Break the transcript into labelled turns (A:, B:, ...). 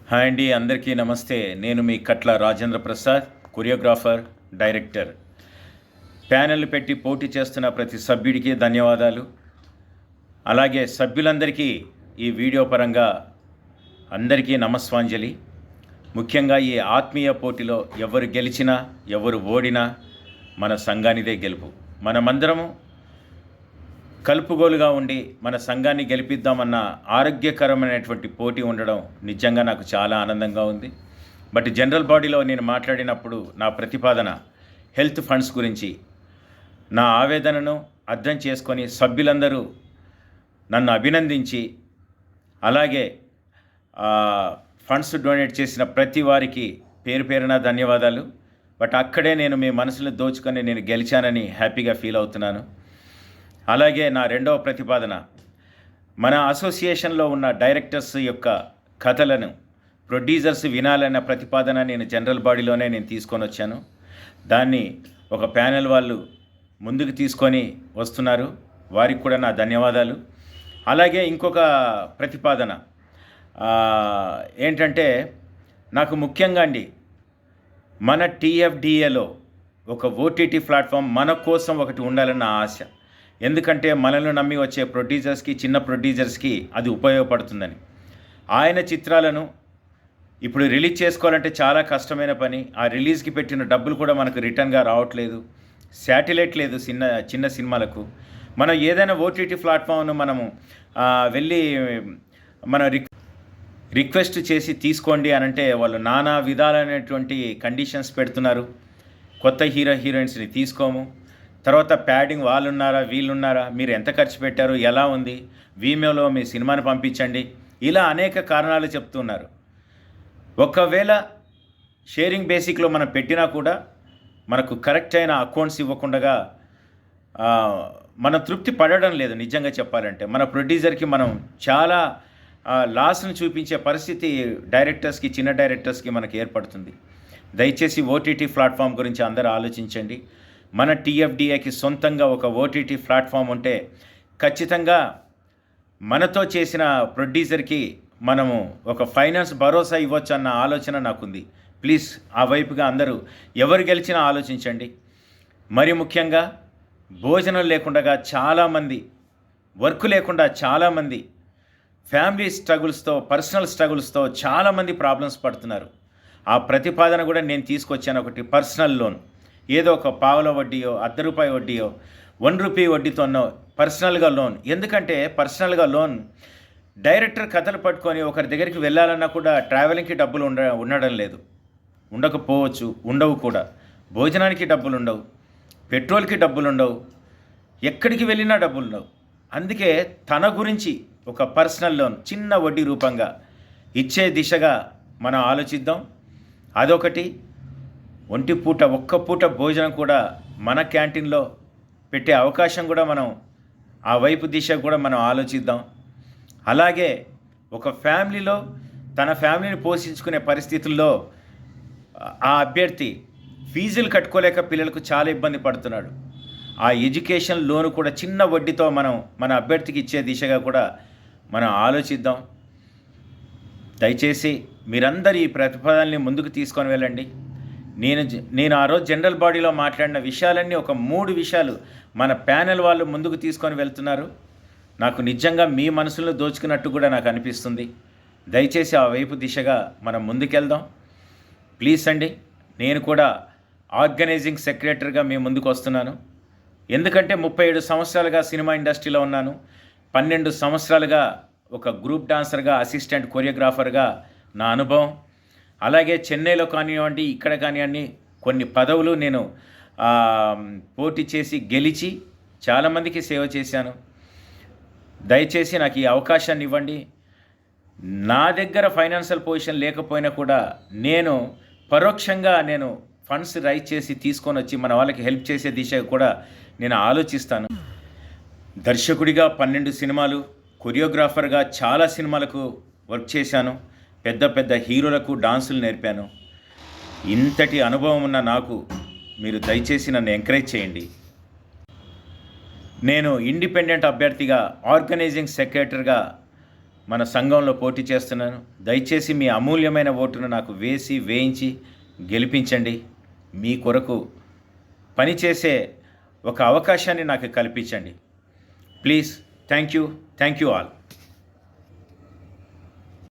A: Hi అండి, అందరికీ నమస్తే. నేను మీ Katla Rajendra Prasad, choreographer, director. Panel పెట్టి పోటీ చేస్తున్న ప్రతి సభ్యుడికి ధన్యవాదాలు. అలాగే సభ్యులందరికీ ఈ వీడియో పరంగా అందరికీ నమస్వాంజలి. ముఖ్యంగా ఈ ఆత్మీయ పోటీలో ఎవరు గెలిచినా ఎవరు ఓడినా మన సంఘానిదే గెలుపు. మనమందరము కలుపుగోలుగా ఉండి మన సంఘాన్ని గెలిపిద్దామన్న ఆరోగ్యకరమైనటువంటి పోటీ ఉండడం నిజంగా నాకు చాలా ఆనందంగా ఉంది. బట్ జనరల్ బాడీలో నేను మాట్లాడినప్పుడు నా ప్రతిపాదన హెల్త్ ఫండ్స్ గురించి నా ఆవేదనను అర్థం చేసుకొని సభ్యులందరూ నన్ను అభినందించి అలాగే ఫండ్స్ డొనేట్ చేసిన ప్రతి వారికి పేరు పేరున ధన్యవాదాలు. బట్ అక్కడే నేను మీ మనసులో దోచుకొని నేను గెలిచానని హ్యాపీగా ఫీల్ అవుతున్నాను. అలాగే నా రెండవ ప్రతిపాదన, మన అసోసియేషన్లో ఉన్న డైరెక్టర్స్ యొక్క కథలను ప్రొడ్యూసర్స్ వినాలన్న ప్రతిపాదన నేను జనరల్ బాడీలోనే తీసుకొని వచ్చాను. దాన్ని ఒక ప్యానెల్ వాళ్ళు ముందుకు తీసుకొని వస్తున్నారు, వారికి కూడా నా ధన్యవాదాలు. అలాగే ఇంకొక ప్రతిపాదన ఏంటంటే, నాకు ముఖ్యంగా అండి మన టీఎఫ్డిఏలో ఒక ఓటీటీ ప్లాట్ఫామ్ మన కోసం ఒకటి ఉండాలన్న ఆశ. ఎందుకంటే మనల్ని నమ్మి వచ్చే ప్రొడ్యూసర్స్కి, చిన్న ప్రొడ్యూసర్స్కి అది ఉపయోగపడుతుందని. ఆయన చిత్రాలను ఇప్పుడు రిలీజ్ చేసుకోవాలంటే చాలా కష్టమైన పని. ఆ రిలీజ్కి పెట్టిన డబ్బులు కూడా మనకు రిటర్న్గా రావట్లేదు. శాటిలైట్ లేదు చిన్న సినిమాలకు. మనం ఏదైనా ఓటీటీ ప్లాట్ఫామ్ను మనము వెళ్ళి మనం రిక్వెస్ట్ చేసి తీసుకోండి అని అంటే వాళ్ళు నానా విధాలైనటువంటి కండిషన్స్ పెడుతున్నారు. కొత్త హీరోయిన్స్ని తీసుకోము, తర్వాత ప్యాడింగ్ వాళ్ళున్నారా వీళ్ళున్నారా, మీరు ఎంత ఖర్చు పెట్టారు, ఎలా ఉంది, వీమేలో మీ సినిమాని పంపించండి, ఇలా అనేక కారణాలు చెప్తున్నారు. ఒకవేళ షేరింగ్ బేసిక్లో మనం పెట్టినా కూడా మనకు కరెక్ట్ అయిన అకౌంట్స్ ఇవ్వకుండా మనం తృప్తి పడడం లేదు. నిజంగా చెప్పాలంటే మన ప్రొడ్యూసర్కి మనం చాలా లాస్ను చూపించే పరిస్థితి డైరెక్టర్స్కి, చిన్న డైరెక్టర్స్కి మనకు ఏర్పడుతుంది. దయచేసి ఓటీటీ ప్లాట్ఫామ్ గురించి అందరూ ఆలోచించండి. మన టీఎఫ్డిఏకి సొంతంగా ఒక ఓటీటీ ప్లాట్ఫామ్ ఉంటే ఖచ్చితంగా మనతో చేసిన ప్రొడ్యూసర్కి మనము ఒక ఫైనాన్స్ భరోసా ఇవ్వచ్చు అన్న ఆలోచన నాకుంది. ప్లీజ్ ఆ వైపుగా అందరూ ఎవరు గెలిచినా ఆలోచించండి. మరి ముఖ్యంగా భోజనం లేకుండా చాలామంది, వర్క్ లేకుండా చాలామంది ఫ్యామిలీ స్ట్రగుల్స్తో, పర్సనల్ స్ట్రగుల్స్తో చాలామంది ప్రాబ్లమ్స్ పడుతున్నారు. ఆ ప్రతిపాదన కూడా నేను తీసుకొచ్చాను. ఒకటి పర్సనల్ లోన్, ఏదో ఒక పావుల వడ్డీయో, ₹1 వడ్డీయో, ₹1 వడ్డీతోనో పర్సనల్గా లోన్. ఎందుకంటే పర్సనల్గా లోన్ డైరెక్టర్ కథలు పట్టుకొని ఒకరి దగ్గరికి వెళ్ళాలన్నా కూడా ట్రావెలింగ్కి డబ్బులు ఉండడం లేదు, ఉండకపోవచ్చు, ఉండవు కూడా. భోజనానికి డబ్బులు ఉండవు, పెట్రోల్కి డబ్బులు ఉండవు, ఎక్కడికి వెళ్ళినా డబ్బులు ఉండవు. అందుకే తన గురించి ఒక పర్సనల్ లోన్ చిన్న వడ్డీ రూపంగా ఇచ్చే దిశగా మనం ఆలోచిద్దాం. అదొకటి. ఒక్క పూట భోజనం కూడా మన క్యాంటీన్లో పెట్టే అవకాశం కూడా మనం ఆ వైపు దిశ కూడా మనం ఆలోచిద్దాం. అలాగే ఒక ఫ్యామిలీలో తన ఫ్యామిలీని పోషించుకునే పరిస్థితుల్లో ఆ అభ్యర్థి ఫీజులు కట్టుకోలేక పిల్లలకు చాలా ఇబ్బంది పడుతున్నాడు. ఆ ఎడ్యుకేషన్ లోను కూడా చిన్న వడ్డీతో మనం మన అభ్యర్థికి ఇచ్చే దిశగా కూడా మనం ఆలోచిద్దాం. దయచేసి మీరందరూ ఈ ప్రతిపాదనని ముందుకు తీసుకొని వెళ్ళండి. నేను ఆ రోజు జనరల్ బాడీలో మాట్లాడిన విషయాలన్నీ ఒక 3 విషయాలు మన ప్యానెల్ వాళ్ళు ముందుకు తీసుకొని వెళ్తున్నారు. నాకు నిజంగా మీ మనసులో దోచుకున్నట్టు కూడా నాకు అనిపిస్తుంది. దయచేసి ఆ వైపు దిశగా మనం ముందుకెళ్దాం ప్లీజ్ అండి. నేను కూడా ఆర్గనైజింగ్ సెక్రటరీగా మీ ముందుకు వస్తున్నాను. ఎందుకంటే 37 సంవత్సరాలుగా సినిమా ఇండస్ట్రీలో ఉన్నాను. 12 సంవత్సరాలుగా ఒక గ్రూప్ డాన్సర్గా, అసిస్టెంట్ కొరియోగ్రాఫర్గా నా అనుభవం. అలాగే చెన్నైలో కానివ్వండి, ఇక్కడ కానివ్వండి, కొన్ని పదవులు నేను పోటీ చేసి గెలిచి చాలామందికి సేవ చేశాను. దయచేసి నాకు ఈ అవకాశాన్ని ఇవ్వండి. నా దగ్గర ఫైనాన్షియల్ పొజిషన్ లేకపోయినా కూడా నేను పరోక్షంగా ఫండ్స్ రైజ్ చేసి తీసుకొని వచ్చి మన వాళ్ళకి హెల్ప్ చేసే దిశ కూడా నేను ఆలోచిస్తాను. దర్శకుడిగా 12 సినిమాలు, కొరియోగ్రాఫర్గా చాలా సినిమాలకు వర్క్ చేశాను. పెద్ద పెద్ద హీరోలకు డాన్సులు నేర్పాను. ఇంతటి అనుభవం ఉన్న నాకు మీరు దయచేసి నన్ను ఎంకరేజ్ చేయండి. నేను ఇండిపెండెంట్ అభ్యర్థిగా, ఆర్గనైజింగ్ సెక్రటరీగా మన సంఘంలో పోటీ చేస్తున్నాను. దయచేసి మీ అమూల్యమైన ఓటును నాకు వేయించి గెలిపించండి. మీ కొరకు పనిచేసే ఒక అవకాశాన్ని నాకు కల్పించండి. ప్లీజ్. Thank you all.